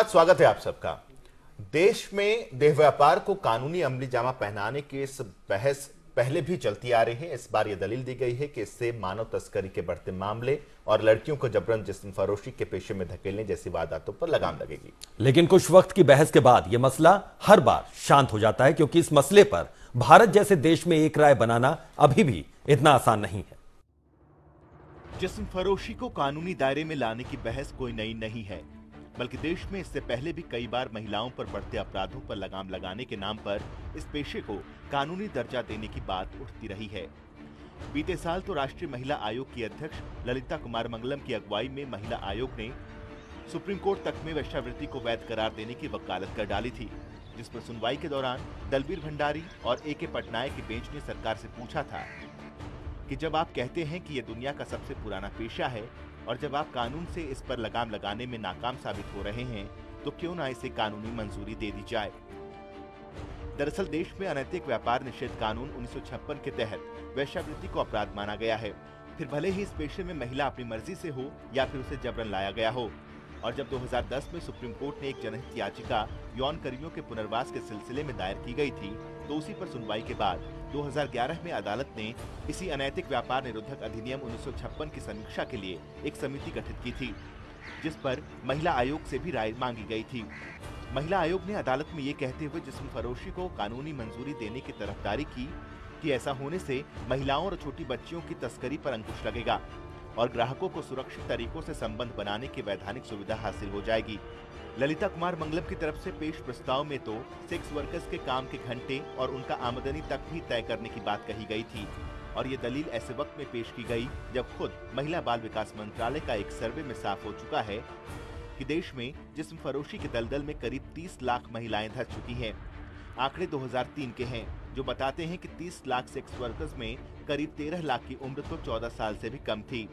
स्वागत है आप सबका। देश में देह व्यापार को कानूनी अमली जामा पहनाने की इस बहस पहले भी चलती आ रही है। इस बार यह दलील दी गई है कि इससे मानव तस्करी के बढ़ते मामले और लड़कियों को जबरन जिस्म फरोशी के पेशे में धकेलने जैसी वारदातों पर लगाम लगेगी। लेकिन कुछ वक्त की बहस के बाद यह मसला हर बार शांत हो जाता है, क्योंकि इस मसले पर भारत जैसे देश में एक राय बनाना अभी भी इतना आसान नहीं है। जिस्म फरोशी को कानूनी दायरे में लाने की बहस कोई नई नहीं है, बल्कि देश में इससे पहले भी कई बार महिलाओं पर बढ़ते अपराधों पर लगाम लगाने के नाम पर इस पेशे को कानूनी दर्जा देने की बात उठती रही है। बीते साल तो राष्ट्रीय महिला आयोग की अध्यक्ष ललिता कुमार मंगलम की अगुवाई में महिला आयोग ने सुप्रीम कोर्ट तक में वेश्यावृत्ति को वैध करार देने की वकालत कर डाली थी, जिस पर सुनवाई के दौरान दलबीर भंडारी और ए.के. पटनायक की बेंच ने सरकार से पूछा था कि जब आप कहते हैं कि यह दुनिया का सबसे पुराना पेशा है और जब आप कानून से इस पर लगाम लगाने में नाकाम साबित हो रहे हैं, तो क्यों ना इसे कानूनी मंजूरी दे दी जाए। दरअसल देश में अनैतिक व्यापार निषेध कानून 1956 के तहत वेश्यावृत्ति को अपराध माना गया है। फिर भले ही इस पेशे में महिला अपनी मर्जी से हो या फिर उसे जबरन लाया गया हो। और जब 2010 में सुप्रीम कोर्ट ने एक जनहित याचिका यौन कर्मियों के पुनर्वास के सिलसिले में दायर की गई थी, तो उसी पर सुनवाई के बाद 2011 में अदालत ने इसी अनैतिक व्यापार निरोधक अधिनियम 1956 की समीक्षा के लिए एक समिति गठित की थी, जिस पर महिला आयोग से भी राय मांगी गई थी। महिला आयोग ने अदालत में ये कहते हुए जिस्म फरोशी को कानूनी मंजूरी देने की तरफदारी की कि ऐसा होने से महिलाओं और छोटी बच्चियों की तस्करी पर अंकुश लगेगा और ग्राहकों को सुरक्षित तरीकों से संबंध बनाने की वैधानिक सुविधा हासिल हो जाएगी। ललिता कुमार मंगलम की तरफ से पेश प्रस्ताव में तो सेक्स वर्कर्स के काम के घंटे और उनका आमदनी तक भी तय करने की बात कही गई थी, और ये दलील ऐसे वक्त में पेश की गई जब खुद महिला बाल विकास मंत्रालय का एक सर्वे में साफ हो चुका है कि देश में जिस्म फरोशी के दलदल में करीब 30 लाख महिलाएं धंस चुकी हैं। आंकड़े 2003 के हैं, जो बताते हैं कि 30 लाख सेक्स वर्कर्स में करीब 13 लाख की उम्र तो 14 साल से भी कम थी,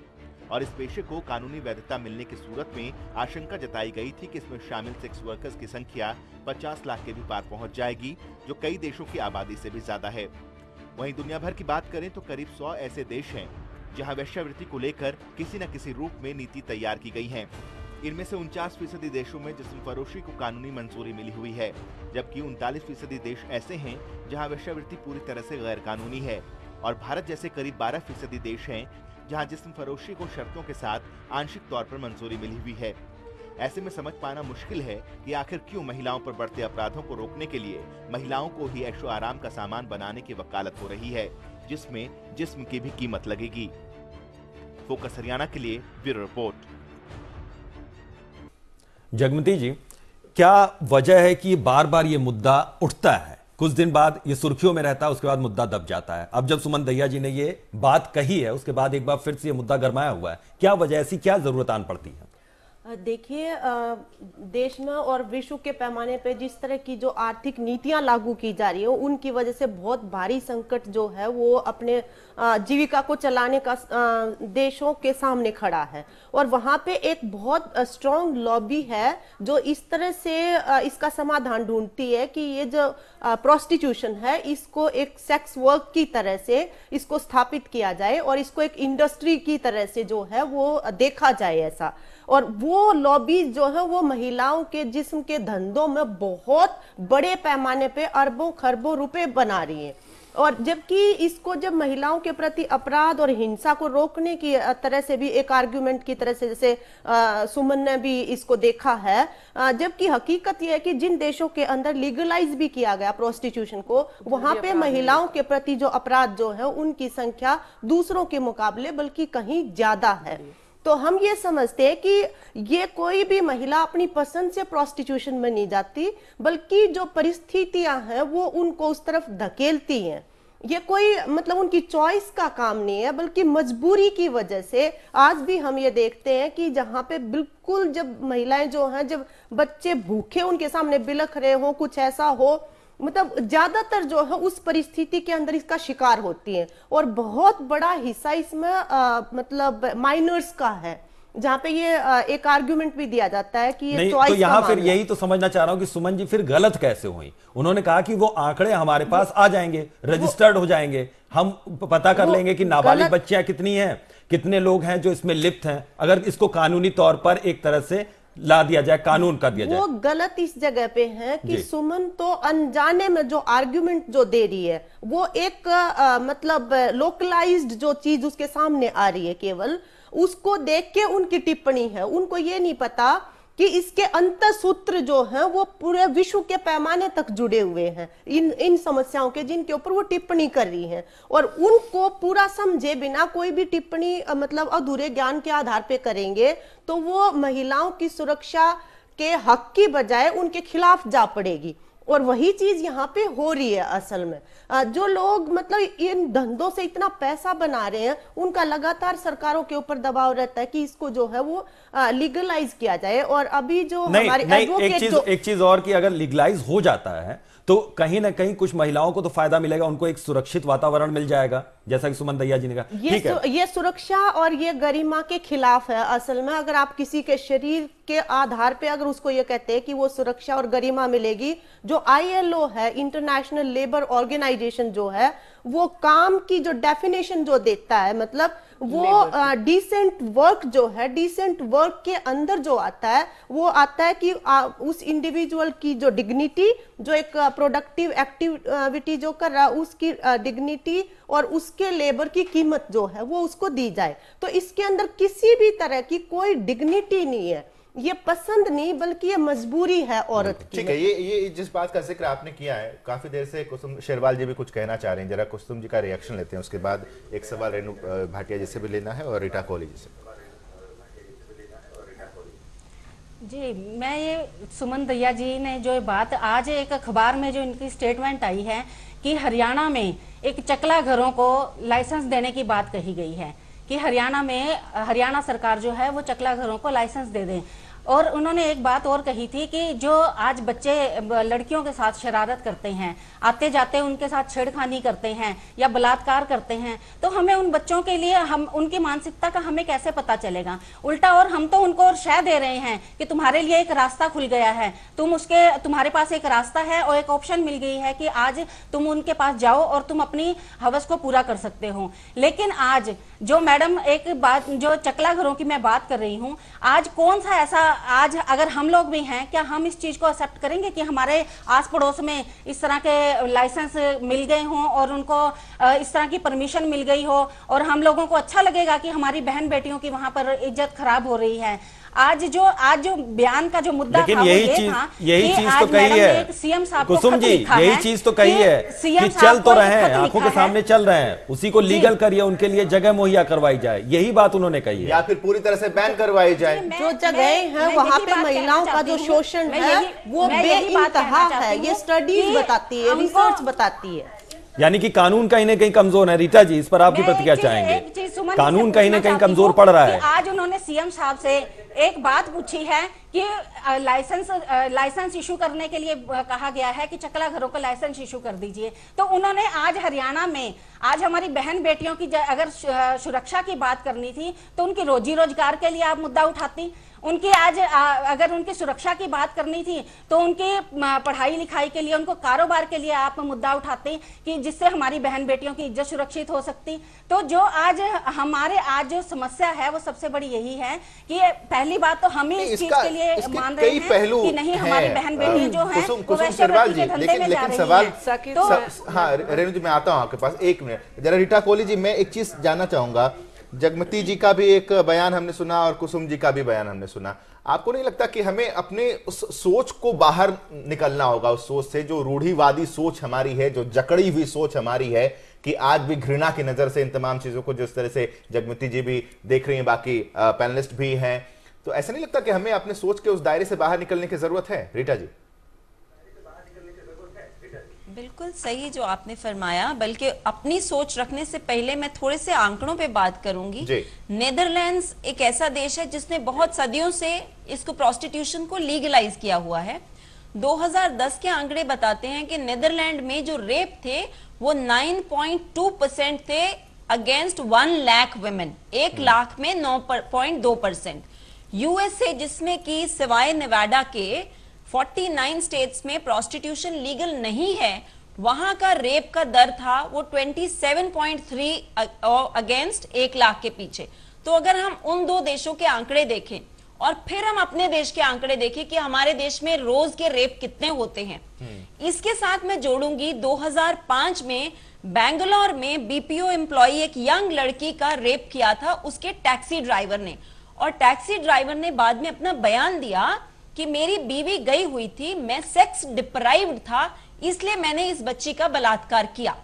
और इस पेशे को कानूनी वैधता मिलने की सूरत में आशंका जताई गई थी कि इसमें शामिल सेक्स वर्कर्स की संख्या 50 लाख के भी पार पहुंच जाएगी, जो कई देशों की आबादी से भी ज्यादा है। वहीं दुनिया भर की बात करें तो करीब 100 ऐसे देश हैं जहां वेश्यावृत्ति को लेकर किसी न किसी रूप में नीति तैयार की गई है। इनमें से 49% देशों में जिस्म फरोशी को कानूनी मंजूरी मिली हुई है, जबकि 39% देश ऐसे हैं जहां वेश्यावृत्ति पूरी तरह से गैर कानूनी है, और भारत जैसे करीब 12% देश हैं जहां जिस्म फरोशी को शर्तों के साथ आंशिक तौर पर मंजूरी मिली हुई है। ऐसे में समझ पाना मुश्किल है कि आखिर क्यों महिलाओं पर बढ़ते अपराधों को रोकने के लिए महिलाओं को ही ऐशो आराम का सामान बनाने की वकालत हो रही है, जिसमें जिस्म की भी कीमत लगेगी। फोकस हरियाणा के लिए ब्यूरो रिपोर्ट। जगमती जी, क्या वजह है कि बार बार ये मुद्दा उठता है, कुछ दिन बाद ये सुर्खियों में रहता है, उसके बाद मुद्दा दब जाता है। अब जब सुमन दहिया जी ने ये बात कही है, उसके बाद एक बार फिर से ये मुद्दा गरमाया हुआ है। क्या वजह, ऐसी क्या जरूरत आन पड़ती है? देखिए, देश में और विश्व के पैमाने पे जिस तरह की जो आर्थिक नीतियां लागू की जा रही है, उनकी वजह से बहुत भारी संकट जो है वो अपने जीविका को चलाने का देशों के सामने खड़ा है। और वहां पे एक बहुत स्ट्रॉन्ग लॉबी है जो इस तरह से इसका समाधान ढूंढती है कि ये जो प्रोस्टिट्यूशन है, इसको एक सेक्स वर्क की तरह से इसको स्थापित किया जाए और इसको एक इंडस्ट्री की तरह से जो है वो देखा जाए ऐसा। और वो लॉबी जो है वो महिलाओं के जिस्म के धंधों में बहुत बड़े पैमाने पे अरबों खरबों रुपए बना रही है। और जबकि इसको जब महिलाओं के प्रति अपराध और हिंसा को रोकने की तरह से भी एक आर्ग्यूमेंट की तरह से, जैसे सुमन ने भी इसको देखा है, जबकि हकीकत यह है कि जिन देशों के अंदर लीगलाइज भी किया गया प्रोस्टिट्यूशन को, वहां पे महिलाओं के प्रति जो अपराध जो है उनकी संख्या दूसरों के मुकाबले बल्कि कहीं ज्यादा है। तो हम ये समझते हैं कि ये कोई भी महिला अपनी पसंद से प्रोस्टिट्यूशन में नहीं जाती, बल्कि जो परिस्थितियां हैं वो उनको उस तरफ धकेलती हैं। ये कोई मतलब उनकी चॉइस का काम नहीं है, बल्कि मजबूरी की वजह से आज भी हम ये देखते हैं कि जहां पे बिल्कुल जब महिलाएं जो हैं, जब बच्चे भूखे उनके सामने बिलख रहे हो, कुछ ऐसा हो, मतलब ज्यादातर जो है उस परिस्थिति के अंदर इसका शिकार होती हैं। और बहुत बड़ा हिस्सा इसमें मतलब माइनर्स का है, जहां पे ये एक आर्गुमेंट भी दिया जाता है कि ये चॉइस। तो यहां फिर यही तो समझना चाह रहा हूं कि सुमन जी फिर गलत कैसे हुई। उन्होंने कहा कि वो आंकड़े हमारे पास आ जाएंगे, रजिस्टर्ड हो जाएंगे, हम पता कर लेंगे कि नाबालिग बच्चियां कितनी हैं, कितने लोग हैं जो इसमें लिप्त हैं। अगर इसको कानूनी तौर पर एक तरह से ला दिया जाए, कानून कर दिया जाए। वो गलत इस जगह पे है कि सुमन तो अनजाने में जो आर्ग्यूमेंट जो दे रही है वो एक मतलब लोकलाइज्ड जो चीज उसके सामने आ रही है, केवल उसको देख के उनकी टिप्पणी है। उनको ये नहीं पता कि इसके अंतसूत्र जो हैं वो पूरे विश्व के पैमाने तक जुड़े हुए हैं इन समस्याओं के, जिनके ऊपर वो टिप्पणी कर रही हैं। और उनको पूरा समझे बिना कोई भी टिप्पणी मतलब अधूरे ज्ञान के आधार पे करेंगे तो वो महिलाओं की सुरक्षा के हक की बजाय उनके खिलाफ जा पड़ेगी। और वही चीज यहाँ पे हो रही है असल में। जो लोग मतलब इन धंधों से इतना पैसा बना रहे हैं, उनका लगातार सरकारों के ऊपर दबाव रहता है कि इसको जो है वो लीगलाइज किया जाए। और अभी जो हमारे एडवोकेट एक चीज और कि अगर लीगलाइज हो जाता है तो कहीं ना कहीं कुछ महिलाओं को तो फायदा मिलेगा, उनको एक सुरक्षित वातावरण मिल जाएगा, जैसा कि सुमन दहिया जी ने कहा। ये सुरक्षा और ये गरिमा के खिलाफ है असल में। अगर आप किसी के शरीर के आधार पे अगर उसको ये कहते हैं कि वो सुरक्षा और गरिमा मिलेगी, जो ILO है, इंटरनेशनल लेबर ऑर्गेनाइजेशन जो है, वो काम की जो डेफिनेशन जो देता है, मतलब वो डिसेंट वर्क जो है, डिसेंट वर्क के अंदर जो आता है वो आता है कि उस इंडिविजुअल की जो डिग्निटी, जो एक प्रोडक्टिव एक्टिविटी जो कर रहा है उसकी डिग्निटी और उसके लेबर की कीमत जो है वो उसको दी जाए। तो इसके अंदर किसी भी तरह की कोई डिग्निटी नहीं है, ये पसंद नहीं बल्कि ये मजबूरी है औरत की। ठीक है, ये जिस बात का जिक्र आपने किया है, काफी देर से कुसुम शेरवाल जी भी कुछ कहना चाह रहे हैं, जरा कुसुम जी का रिएक्शन लेते हैं, उसके बाद एक सवाल रेणु भाटिया जी से भी लेना है और रीटा कोहली जी से। जी, मैं ये सुमन दहिया जी ने जो बात आज एक अखबार में जो इनकी स्टेटमेंट आई है कि हरियाणा में एक चकला घरों को लाइसेंस देने की बात कही गई है कि हरियाणा सरकार जो है वो चकला घरों को लाइसेंस दे दें। और उन्होंने एक बात और कही थी कि जो आज बच्चे लड़कियों के साथ शरारत करते हैं, आते जाते उनके साथ छेड़खानी करते हैं या बलात्कार करते हैं, तो हमें उन बच्चों के लिए हम उनकी मानसिकता का हमें कैसे पता चलेगा। उल्टा और हम तो उनको और शय दे रहे हैं कि तुम्हारे लिए एक रास्ता खुल गया है, तुम्हारे पास एक रास्ता है और एक ऑप्शन मिल गई है कि आज तुम उनके पास जाओ और तुम अपनी हवस को पूरा कर सकते हो। लेकिन आज जो मैडम एक बात जो चकला घरों की मैं बात कर रही हूँ, आज कौन सा ऐसा, आज अगर हम लोग भी हैं, क्या हम इस चीज को एक्सेप्ट करेंगे कि हमारे आस पड़ोस में इस तरह के लाइसेंस मिल गए हों और उनको इस तरह की परमिशन मिल गई हो और हम लोगों को अच्छा लगेगा कि हमारी बहन बेटियों की वहां पर इज्जत खराब हो रही है। आज जो बयान का जो मुद्दा था वो ये था, यही चीज तो कही है सीएम साहब कुसुम जी, यही चीज तो कही है कि चल तो रहे हैं, आंखों के सामने चल रहे हैं, उसी को लीगल करिए, उनके लिए जगह मुहैया करवाई जाए, यही बात उन्होंने कही है, या फिर पूरी तरह से बैन करवाई जाए। जो जगह है वहां पे महिलाओं का जो शोषण है वो बेइंतहा है, ये स्टडीज बताती है, रिसर्च बताती है। यानी कि कानून कहीं ना कहीं कमजोर है। रीटा जी, इस पर आपकी प्रतिक्रिया चाहेंगे? कानून कहीं ना कहीं कमजोर पड़ रहा है। आज उन्होंने सीएम साहब से एक बात पूछी है कि लाइसेंस इशू करने के लिए कहा गया है कि चकला घरों को लाइसेंस इशू कर दीजिए, तो उन्होंने आज हरियाणा में आज हमारी बहन बेटियों की अगर सुरक्षा की बात करनी थी तो उनकी रोजी रोजगार के लिए आप मुद्दा उठाती, उनकी आज अगर उनकी सुरक्षा की बात करनी थी तो उनकी पढ़ाई लिखाई के लिए, उनको कारोबार के लिए आप मुद्दा उठाते कि जिससे हमारी बहन बेटियों की इज्जत सुरक्षित हो सकती। तो जो आज हमारे आज जो समस्या है वो सबसे बड़ी यही है कि पहली बात तो हम ही इस चीज के लिए मान रहे हैं कि नहीं, हमारी बहन बेटी जो है कुसुम शेरवाल जी, लेकिन सवाल तो हाँ रेणु जी मैं आता हूँ आपके पास, एक मिनट जरा। रीटा कोहली जी, मैं एक चीज जानना चाहूंगा, जगमती जी का भी एक बयान हमने सुना और कुसुम जी का भी बयान हमने सुना, आपको नहीं लगता कि हमें अपने उस सोच को बाहर निकलना होगा, उस सोच से जो रूढ़िवादी सोच हमारी है, जो जकड़ी हुई सोच हमारी है कि आज भी घृणा की नजर से इन तमाम चीजों को जिस तरह से जगमती जी भी देख रही हैं, बाकी पैनलिस्ट भी हैं, तो ऐसा नहीं लगता कि हमें अपने सोच के उस दायरे से बाहर निकलने की जरूरत है? रीटा जी। बिल्कुल सही जो आपने फरमाया, बल्कि अपनी सोच रखने से पहले मैं थोड़े से आंकड़ों पे बात करूंगी। नेदरलैंड्स एक ऐसा देश है जिसने बहुत सदियों से इसको प्रोस्टिट्यूशन को लीगलाइज किया हुआ है। 2010 के आंकड़े बताते हैं कि नेदरलैंड में जो रेप थे वो 9.2% थे अगेंस्ट 1 लाख वुमेन, 1 लाख में 9.2%। यूएसए जिसमें कि सिवाय नेवाडा के 49 स्टेट्स में प्रोस्टिट्यूशन लीगल नहीं है, वहां का रेप का दर था वो 27.3 अगेंस्ट 1 लाख के पीछे। तो अगर हम उन दो देशों के आंकड़े देखें और फिर हम अपने देश के आंकड़े देखें कि हमारे देश में रोज के रेप कितने होते हैं। इसके साथ मैं जोड़ूंगी 2005 में बेंगलोर में बीपीओ एम्प्लॉई एक यंग लड़की का रेप किया था उसके टैक्सी ड्राइवर ने, और टैक्सी ड्राइवर ने बाद में अपना बयान दिया कि मेरी बीवी गई हुई थी, मैं सेक्स डिप्राइव्ड था, इसलिए मैंने इस बच्ची का बलात्कार किया।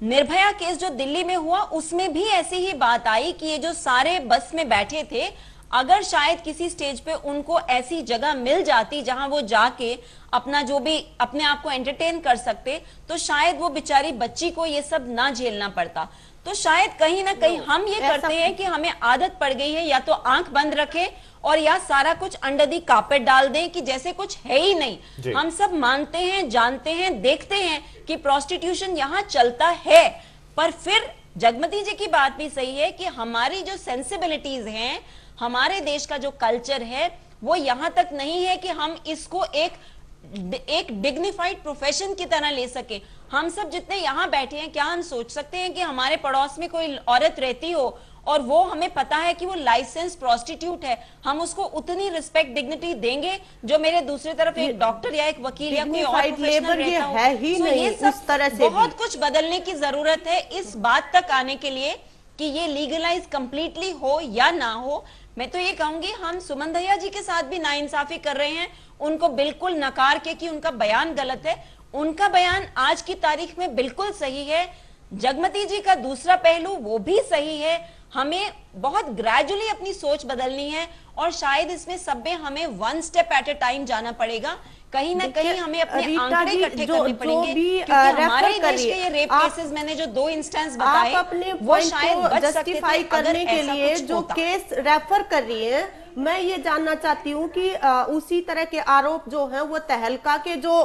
निर्भया केस जो दिल्ली में हुआ उसमें भी ऐसी ही बात आई कि ये जो सारे बस में बैठे थे, अगर शायद किसी स्टेज पे उनको ऐसी जगह मिल जाती जहां वो जाके अपना जो भी अपने आप को एंटरटेन कर सकते, तो शायद वो बेचारी बच्ची को ये सब ना झेलना पड़ता। तो शायद कहीं ना कहीं हम ये करते हैं कि हमें आदत पड़ गई है या तो आंख बंद रखे और या सारा कुछ अंडर दी कार्पेट डाल दें कि जैसे कुछ है ही नहीं। हम सब मानते हैं, जानते हैं, देखते हैं कि प्रोस्टिट्यूशन यहाँ चलता है, पर फिर जगमती जी की बात भी सही है कि हमारी जो सेंसिबिलिटीज हैं, हमारे देश का जो कल्चर है, वो यहाँ तक नहीं है कि हम इसको एक डिग्निफाइड प्रोफेशन की तरह ले सके। हम सब जितने यहाँ बैठे हैं, क्या हम सोच सकते हैं कि हमारे पड़ोस में कोई औरत रहती हो और वो हमें पता है कि वो लाइसेंस प्रोस्टिट्यूट है, हम उसको उतनी रिस्पेक्ट डिग्निटी देंगे जो मेरे दूसरी तरफ एक डॉक्टर या एक वकील या कोई और प्रोफेशनल रहता हो? है ही नहीं, ये उस तरह से बहुत कुछ बदलने की जरूरत है इस बात तक आने के लिए कि ये लीगलाइज कंप्लीटली हो या ना हो। मैं तो ये कहूंगी हम सुमन दहिया जी के साथ भी नाइंसाफी कर रहे हैं, उनको बिल्कुल नकार के कि उनका बयान गलत है। उनका बयान आज की तारीख में बिल्कुल सही है। जगमती जी का दूसरा पहलू वो भी सही है। हमें बहुत ग्रेजुअली अपनी सोच बदलनी है और शायद इसमें सब में हमें one step at a time जाना पड़ेगा। कहीं ना कहीं हमें अपने आंकड़े इकट्ठे करने पड़ेंगे, क्योंकि हमारे देश के ये रेप केसेस मैंने जो 2 इंस्टेंस बताए, अपने वो शायद बच सकते जस्टिफाई थे करने अगर के ऐसा लिए कुछ जो होता। केस रेफर कर रही है, मैं ये जानना चाहती हूँ कि उसी तरह के आरोप जो हैं वो तहलका के जो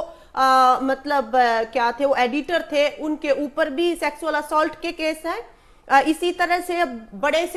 मतलब क्या थे, वो एडिटर थे, उनके ऊपर भी सेक्सुअल असॉल्ट के केस हैं। इसी तरह से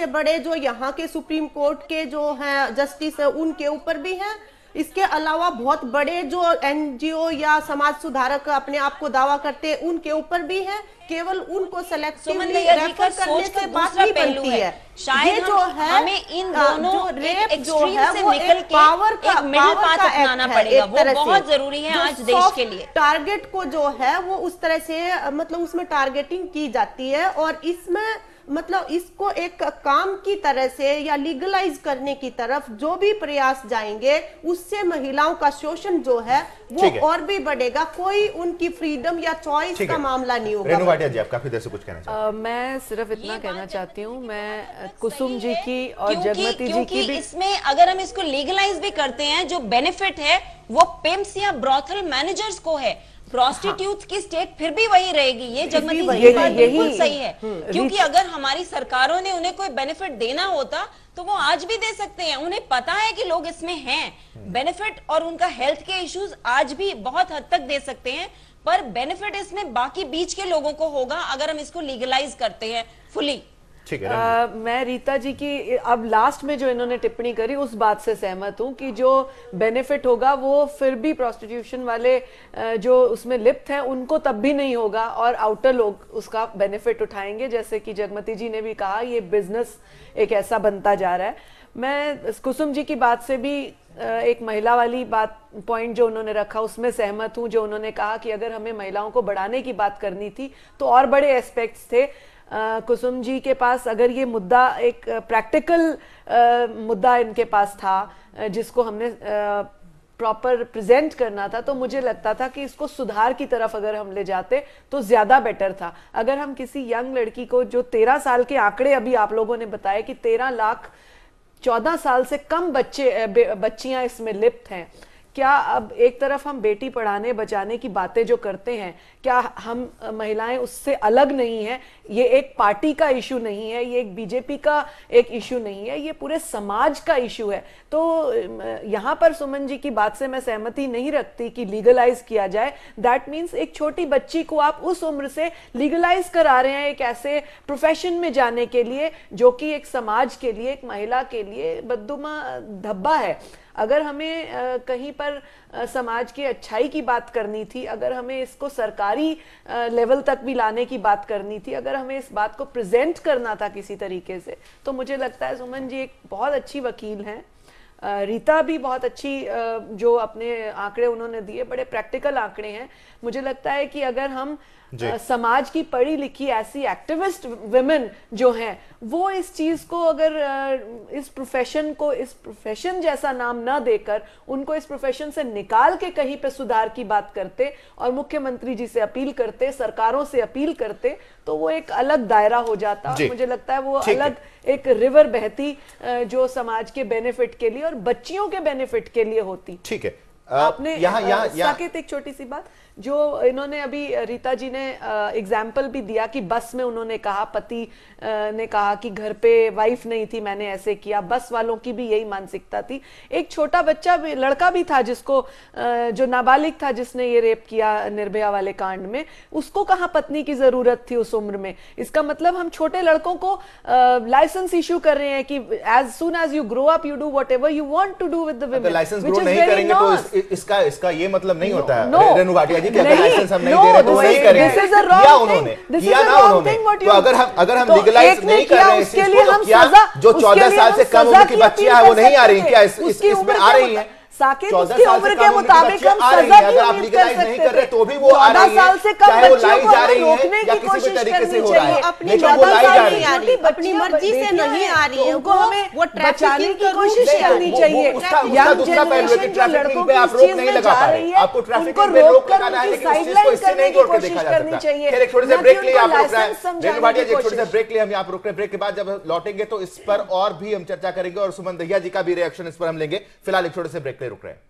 बड़े जो यहाँ के सुप्रीम कोर्ट के जो हैं जस्टिस है उनके ऊपर भी हैं। इसके अलावा बहुत बड़े जो एनजीओ या समाज सुधारक अपने आप को दावा करते हैं उनके ऊपर भी है। केवल उनको सेलेक्टिवली रेफर करने से बात नहीं बनती है। शायद जो है हमें इन दोनों रेप एक जो है से वो निकल एक के पावर का एक मिडिल पाथ अपनाना पड़ेगा, वो बहुत जरूरी है आज देश के लिए। टारगेट को जो है वो उस तरह से मतलब उसमें टारगेटिंग की जाती है और इसमें मतलब इसको एक काम की तरह से या लीगलाइज करने की तरफ जो भी प्रयास जाएंगे उससे महिलाओं का शोषण जो है वो और भी बढ़ेगा। कोई उनकी फ्रीडम या चॉइस का मामला नहीं होगा। रेणु भाटिया जी, आप काफी देर से कुछ कहना चाहते हैं। मैं सिर्फ इतना कहना चाहती हूँ, मैं कुसुम जी की और जगमती जी की भी, इसमें अगर हम इसको लीगलाइज भी करते हैं, जो बेनिफिट है वो पिम्प्स या ब्रॉथल मैनेजर्स को है, प्रोस्टिट्यूट की स्टेट फिर भी वही रहेगी। ये जगमती जी की बात बिल्कुल सही है, क्योंकि अगर हमारी सरकारों ने उन्हें कोई बेनिफिट देना होता तो वो आज भी दे सकते हैं। उन्हें पता है कि लोग इसमें हैं बेनिफिट, और उनका हेल्थ के इश्यूज आज भी बहुत हद तक दे सकते हैं, पर बेनिफिट इसमें बाकी बीच के लोगों को होगा अगर हम इसको लीगलाइज करते हैं फुली। मैं रीता जी की अब लास्ट में जो इन्होंने टिप्पणी करी उस बात से सहमत हूं कि जो बेनिफिट होगा वो फिर भी प्रोस्टिट्यूशन वाले जो उसमें लिप्त हैं उनको तब भी नहीं होगा और आउटर लोग उसका बेनिफिट उठाएंगे। जैसे कि जगमती जी ने भी कहा, ये बिजनेस एक ऐसा बनता जा रहा है। मैं कुसुम जी की बात से भी एक महिला वाली बात पॉइंट जो उन्होंने रखा उसमें सहमत हूं, जो उन्होंने कहा कि अगर हमें महिलाओं को बढ़ाने की बात करनी थी तो और बड़े एस्पेक्ट्स थे। कुसुम जी के पास अगर ये मुद्दा एक प्रैक्टिकल मुद्दा इनके पास था जिसको हमने प्रॉपर प्रेजेंट करना था, तो मुझे लगता था कि इसको सुधार की तरफ अगर हम ले जाते तो ज्यादा बेटर था। अगर हम किसी यंग लड़की को जो 13 साल के आंकड़े अभी आप लोगों ने बताए कि 13 लाख 14 साल से कम बच्चियां इसमें लिप्त हैं, क्या अब एक तरफ हम बेटी पढ़ाने बचाने की बातें जो करते हैं, क्या हम महिलाएं उससे अलग नहीं है? ये एक पार्टी का इशू नहीं है, ये एक बीजेपी का एक इशू नहीं है, ये पूरे समाज का इशू है। तो यहाँ पर सुमन जी की बात से मैं सहमति नहीं रखती कि लीगलाइज किया जाए। दैट मीन्स एक छोटी बच्ची को आप उस उम्र से लीगलाइज करा रहे हैं एक ऐसे प्रोफेशन में जाने के लिए जो कि एक समाज के लिए, एक महिला के लिए बददुमा धब्बा है। अगर हमें कहीं पर समाज की अच्छाई की बात करनी थी, अगर हमें इसको सरकारी लेवल तक भी लाने की बात करनी थी, अगर हमें इस बात को प्रेजेंट करना था किसी तरीके से, तो मुझे लगता है सुमन जी एक बहुत अच्छी वकील हैं, रीता भी बहुत अच्छी जो अपने आंकड़े उन्होंने दिए, बड़े प्रैक्टिकल आंकड़े हैं। मुझे लगता है कि अगर हम समाज की पढ़ी लिखी ऐसी एक्टिविस्ट विमेन जो हैं वो इस चीज को, अगर इस प्रोफेशन को इस प्रोफेशन जैसा नाम ना देकर उनको इस प्रोफेशन से निकाल के कहीं पे सुधार की बात करते और मुख्यमंत्री जी से अपील करते, सरकारों से अपील करते, तो वो एक अलग दायरा हो जाता। मुझे लगता है वो अलग एक रिवर बहती जो समाज के बेनिफिट के लिए और बच्चियों के बेनिफिट के लिए होती। ठीक है। आपने साकेत एक छोटी सी बात जो इन्होंने अभी रीता जी ने एग्जाम्पल भी दिया कि बस में उन्होंने कहा, पति ने कहा कि घर पे वाइफ नहीं थी, मैंने ऐसे किया। बस वालों की भी यही मानसिकता थी। एक छोटा बच्चा भी, लड़का भी था जिसको जो नाबालिग था जिसने ये रेप किया निर्भया वाले कांड में, उसको कहाँ पत्नी की जरूरत थी उस उम्र में। इसका मतलब हम छोटे लड़कों को लाइसेंस इशू कर रहे हैं कि as soon as you grow up you do whatever you want to do with the women. Licence grow नहीं करेंगे तो इसका ये मतलब नहीं होता है रेणु भाटिया जी कि अगर लाइसेंस हम नहीं दे रहे तो नहीं करेंगे। किया उन्होंने, किया ना उन्होंने। तो अगर हम लीगलाइज नहीं कर रहे हैं इस चीज को, तो क्या जो 14 साल से कम उम्र की बच्चियां हैं वो नहीं आ रही, क्या इसमें आ रही हैं? साकेत उसकी उम्र के मुताबिक हम सजा की उम्मीद कर सकते थे। तो भी वो आ रही है, 14 साल से कम बच्चों को हमें रोकने की कोशिश करनी चाहिए। अपनी अपनी मर्जी से नहीं आ रही है, उनको हमें बचाने की कोशिश करनी चाहिए। यंग जनरेशन जो लड़कों की इस चीज में जा रही है उनको रोक कर उनकी साइडलाइन करने की कोशिश करनी चाहिए। एक छोटे से ब्रेक लिए आप रुक रहे हैं रेणु भाटिया जी, एक छोटे से ब्रेक लिए हम यहाँ रुक रहे हैं। ब्रेक के बाद जब लौटेंगे तो इस पर और भी हम चर्चा करेंगे और सुमन दहिया जी का भी रिएक्शन इस पर हम लेंगे। फिलहाल एक छोटे से ब्रेक ले रुक रहे हैं।